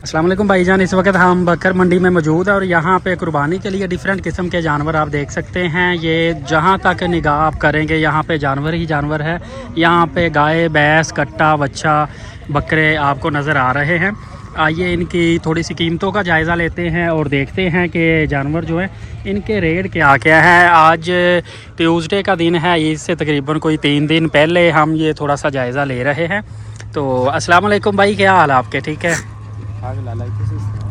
अस्सलाम वालेकुम भाईजान, इस वक्त हम बकर मंडी में मौजूद है और यहाँ पे कुर्बानी के लिए डिफरेंट किस्म के जानवर आप देख सकते हैं। ये जहाँ तक निगाह आप करेंगे यहाँ पे जानवर ही जानवर है। यहाँ पे गाय, भैंस, कट्टा, बच्चा, बकरे आपको नज़र आ रहे हैं। आइए इनकी थोड़ी सी कीमतों का जायज़ा लेते हैं और देखते हैं कि जानवर जो है इनके रेट क्या क्या है। आज ट्यूसडे का दिन है, इससे तकरीबन कोई 3 दिन पहले हम ये थोड़ा सा जायज़ा ले रहे हैं। तो अस्सलाम वालेकुम भाई, क्या हाल है आपके? ठीक है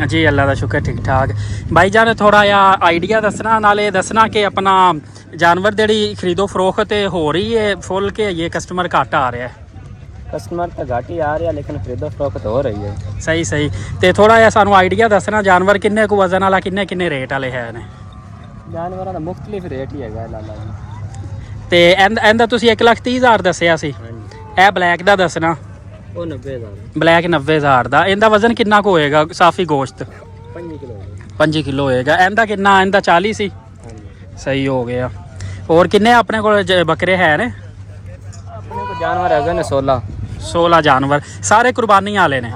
जी, अल्लाह का शुक्र, ठीक ठाक। भाई जान थोड़ा या आइडिया दसना, नाले दसना कि अपना जानवर जेड़ी खरीदो फरोख्त हो रही है फुल के ये कस्टमर घट आ रहा है? कस्टमर तो घट ही आ रहा है लेकिन खरीदो फरोख्त हो रही है। सही सही। तो थोड़ा या सानू आइडिया दसना जानवर किन्ने को वजन वाला किन्ने किन्ने रेट वाले है ने? जानवर का मुख्तलिफ रेट ही है लाला जी। ते एंदा तुसी 1,30,000 दसिया सी। ए ब्लैक दा दसना। वो 90,000। ब्लैक 90,000 दा। इंदा वजन कितना को होएगा साफी गोश्त? 5 किलो। 5 किलो होएगा। इंदा कितना? इंदा 40 सी। सही हो गया। और किन्ने अपने को बकरे है ने? अपने को जानवर है ने 16 जानवर, सारे कुर्बानी वाले ने।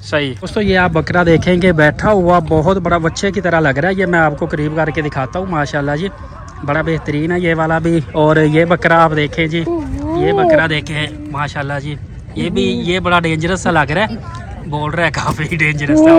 सही दोस्तों, ये आप बकरा देखेंगे बैठा हुआ बहुत बड़ा बच्चे की तरह लग रहा है। ये मैं आपको करीब करके दिखाता हूँ। माशाल्लाह जी, बड़ा बेहतरीन है ये वाला भी। और ये बकरा आप देखें जी, ये बकरा देखें माशाल्लाह जी, ये बड़ा डेंजरस सा लग रहा है। बोल रहा है काफ़ी डेंजरस था।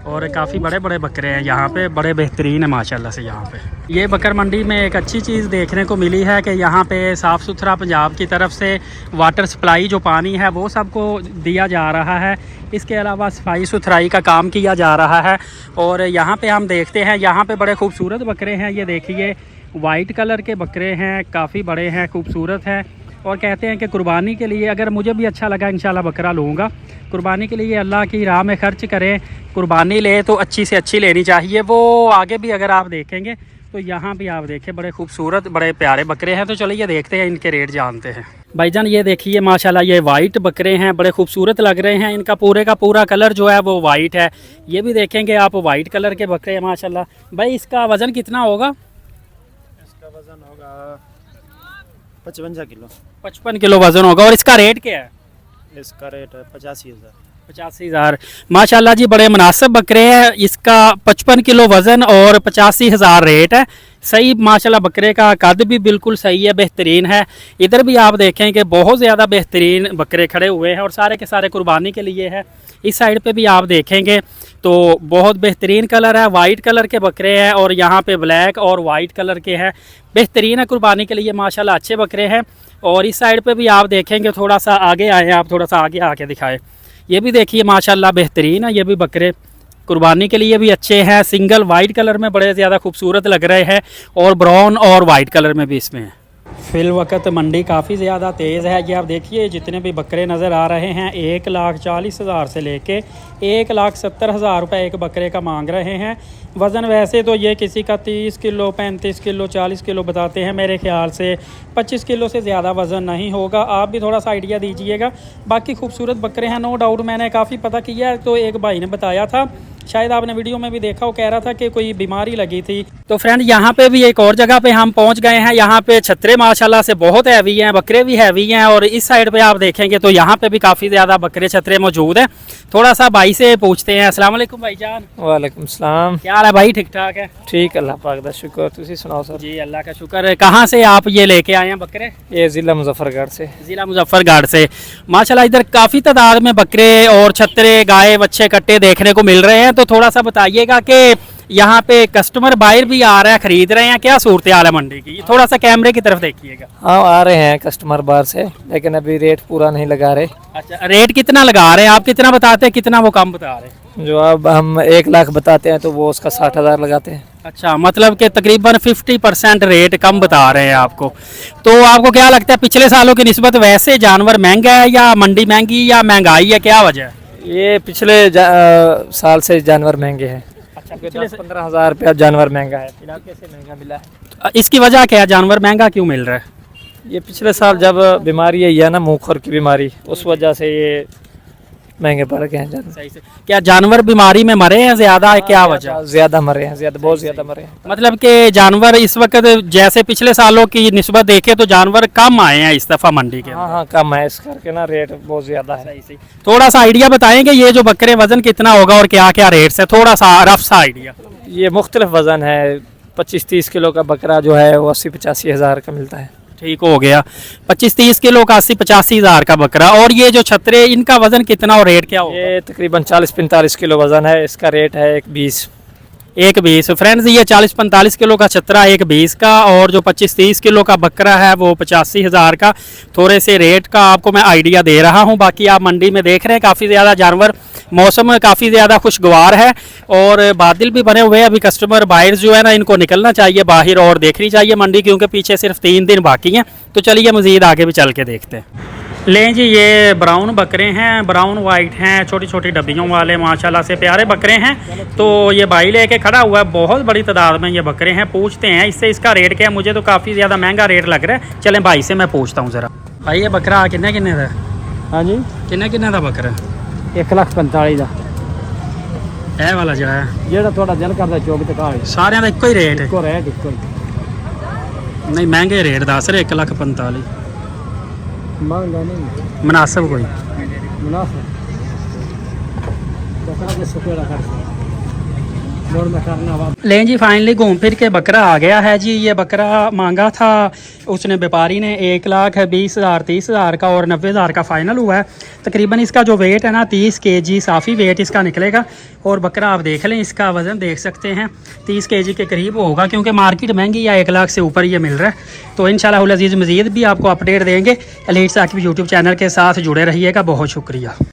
और काफ़ी बड़े बड़े बकरे हैं यहाँ पे, बड़े बेहतरीन है माशाल्लाह से। यहाँ पे ये बकर मंडी में एक अच्छी चीज़ देखने को मिली है कि यहाँ पे साफ़ सुथरा पंजाब की तरफ से वाटर सप्लाई जो पानी है वो सबको दिया जा रहा है। इसके अलावा सफाई सुथराई का काम किया जा रहा है। और यहाँ पे हम देखते हैं, यहाँ पे बड़े खूबसूरत बकरे हैं। ये देखिए वाइट कलर के बकरे हैं, काफ़ी बड़े हैं, खूबसूरत हैं। और कहते हैं कि कुर्बानी के लिए, अगर मुझे भी अच्छा लगा इंशाल्लाह बकरा लूँगा। कुर्बानी के लिए अल्लाह की राह में ख़र्च करें, कुर्बानी ले तो अच्छी से अच्छी लेनी चाहिए। वो आगे भी अगर आप देखेंगे तो यहाँ भी आप देखें बड़े खूबसूरत बड़े प्यारे बकरे हैं। तो चलिए देखते हैं, इनके रेट जानते हैं। भाईजान ये देखिए माशाल्लाह, ये वाइट बकरे हैं, बड़े खूबसूरत लग रहे हैं। इनका पूरे का पूरा कलर जो है वो वाइट है। ये भी देखेंगे आप, वाइट कलर के बकरे हैं माशाल्लाह। भाई इसका वज़न कितना होगा? इसका वजन होगा 55 किलो। 55 किलो वज़न होगा। और इसका रेट क्या है? इसका रेट है 85,000। 85,000 माशाल्लाह जी, बड़े मुनासिब बकरे हैं। इसका 55 किलो वज़न और 85,000 रेट है। सही माशाल्लाह, बकरे का कद भी बिल्कुल सही है, बेहतरीन है। इधर भी आप देखें कि बहुत ज़्यादा बेहतरीन बकरे खड़े हुए हैं और सारे के सारे कुर्बानी के लिए है। इस साइड पे भी आप देखेंगे तो बहुत बेहतरीन कलर है, वाइट कलर के बकरे हैं। और यहाँ पे ब्लैक और वाइट कलर के हैं, बेहतरीन है कुर्बानी के लिए माशाल्लाह, अच्छे बकरे हैं। और इस साइड पे भी आप देखेंगे, थोड़ा सा आगे आए हैं आप, थोड़ा सा आगे आके दिखाएं। ये भी देखिए माशाल्लाह बेहतरीन है। ये भी बकरे कुर्बानी के लिए भी अच्छे हैं। सिंगल वाइट कलर में बड़े ज़्यादा खूबसूरत लग रहे हैं और ब्राउन और वाइट कलर में भी इसमें है। फिल वक्त मंडी काफ़ी ज़्यादा तेज़ है। ये आप देखिए जितने भी बकरे नज़र आ रहे हैं, 1,40,000 से लेके 1,70,000 रुपये एक बकरे का मांग रहे हैं। वज़न वैसे तो ये किसी का 30 किलो, 35 किलो, 40 किलो बताते हैं। मेरे ख्याल से 25 किलो से ज़्यादा वज़न नहीं होगा। आप भी थोड़ा सा आइडिया दीजिएगा। बाकी खूबसूरत बकरे हैं, नो डाउट। मैंने काफ़ी पता किया है तो एक भाई ने बताया था, शायद आपने वीडियो में भी देखा, वो कह रहा था कि कोई बीमारी लगी थी। तो फ्रेंड यहाँ पे भी एक और जगह पे हम पहुँच गए हैं। यहाँ पे छतरे माशाल्लाह से बहुत हैवी हैं, बकरे भी हैवी हैं। और इस साइड पे आप देखेंगे तो यहाँ पे भी काफ़ी ज़्यादा बकरे छतरे मौजूद हैं। थोड़ा सा भाई से पूछते हैं। अस्सलाम वालेकुम भाईजान। वालेकुम सलाम। क्या हाल है भाई? ठीक ठाक है? ठीक, अल्लाह पाक दा शुक्र। तुसी सुनाओ सर? जी अल्लाह का शुक्र है। कहाँ से आप ये लेके आए हैं बकरे? ये ज़िला मुजफ्फरगढ़ से। ज़िला मुजफ्फरगढ़ से माशाल्लाह। इधर काफ़ी तादाद में बकरे और छतरे, गाय, बच्चे, कट्टे देखने को मिल रहे हैं। तो थोड़ा सा बताइएगा कि यहाँ पे कस्टमर बाहर भी आ रहे हैं, खरीद रहे हैं, क्या सूरत हाल है मंडी की? थोड़ा सा कैमरे की तरफ देखिएगा। हाँ, आ रहे हैं कस्टमर बाहर से, लेकिन अभी रेट पूरा नहीं लगा रहे। अच्छा, रेट कितना लगा रहे हैं आप? कितना बताते हैं, कितना वो कम बता रहे हैं? जो अब हम 1 लाख बताते हैं तो वो उसका 60,000 लगाते हैं। अच्छा, मतलब कि तकरीबन 50% रेट कम बता रहे हैं आपको। तो आपको क्या लगता है पिछले सालों की निस्बत वैसे जानवर महंगा है या मंडी महंगी या महंगाई है, क्या वजह है? ये पिछले साल से जानवर महंगे हैं। अच्छा, 10-15 हज़ार रुपया जानवर महंगा है। इलाके से महंगा मिला है। इसकी वजह क्या है, जानवर महंगा क्यों मिल रहा है? ये पिछले साल जब बीमारी आई है ना, मुँह खुर की बीमारी, उस वजह से ये महंगे पड़ गए हैं जानवर। सही से। क्या जानवर बीमारी में मरे हैं ज़्यादा है, क्या वजह? ज़्यादा मरे हैं, ज़्यादा बहुत ज़्यादा मरे हैं। मतलब कि जानवर इस वक्त जैसे पिछले सालों की निस्बत देखे तो जानवर कम आए हैं इस दफ़ा मंडी के। हाँ हाँ कम है, इस करके ना रेट बहुत ज़्यादा है। थोड़ा सा आइडिया बताएंगे ये जो बकरे वजन कितना होगा और क्या क्या रेट्स है, थोड़ा सा रफ सा आइडिया। ये मुख्तलिफ वज़न है, 25-30 किलो का बकरा जो है वो 80-85 हज़ार का मिलता है। ठीक हो गया, 25-30 किलो का 80-85 हज़ार का बकरा। और ये जो छतरे इनका वजन कितना और रेट क्या होगा? ये तकरीबन 40-45 किलो वज़न है, इसका रेट है 1.20। 1.20। फ्रेंड्स ये 40-45 किलो का छतरा 1.20 का, और जो 25-30 किलो का बकरा है वो 85 हज़ार का। थोड़े से रेट का आपको मैं आइडिया दे रहा हूँ। बाकी आप मंडी में देख रहे हैं काफ़ी ज़्यादा जानवर, मौसम काफ़ी ज़्यादा खुशगवार है और बादल भी बने हुए हैं। अभी कस्टमर बायर्स जो है ना इनको निकलना चाहिए बाहर और देखनी चाहिए मंडी, क्योंकि पीछे सिर्फ 3 दिन बाकी हैं। तो चलिए मज़ीद आगे भी चल के देखते हैं। लें जी, ये ब्राउन बकरे हैं, ब्राउन वाइट हैं, छोटी छोटी डब्बियों वाले, माशाल्लाह से प्यारे बकरे हैं। तो ये भाई लेके खड़ा हुआ है, बहुत बड़ी तादाद में ये बकरे हैं। पूछते हैं इससे इसका रेट क्या है, मुझे तो काफ़ी ज़्यादा महंगा रेट लग रहा है। चलें भाई से मैं पूछता हूँ ज़रा। भाई ये बकरा किन्ने किन्ने का? हाँ जी, किन्ने का बकरा? 1,45,000 का। ਇਹ वाला जो है ਜਿਹੜਾ ਤੁਹਾਡਾ ਦਿਲ ਕਰਦਾ ਚੌਕ ਤੇ ਕਾਲ ਸਾਰਿਆਂ ਦਾ ਇੱਕੋ ਹੀ ਰੇਟ ਹੈ? ਇੱਕੋ ਰੇਟ ਇੱਕੋ ਹੀ। ਨਹੀਂ ਮਹਿੰਗੇ ਰੇਟ ਦੱਸ ਰਹੇ 1,45,000। ਮਹਿੰਗਾ ਨਹੀਂ, मुनासिब कोई? मुनासिब तो कहा सुखेड़ा कर मोड़ में करना वा। लें जी, फाइनली घूम फिर के बकरा आ गया है जी। ये बकरा मांगा था उसने व्यापारी ने 1,20,000 30,000 का और 90,000 का फाइनल हुआ है। तकरीबन इसका जो वेट है ना 30 kg साफ़ी वेट इसका निकलेगा। और बकरा आप देख लें, इसका वज़न देख सकते हैं 30 kg के करीब होगा, क्योंकि मार्केट महंगी या 1 लाख से ऊपर ये मिल रहा है। तो इंशाल्लाह अज़ीज़ मज़ीद भी आपको अपडेट देंगे। एलीट साकिब यूट्यूब चैनल के साथ जुड़े रहिएगा। बहुत शुक्रिया।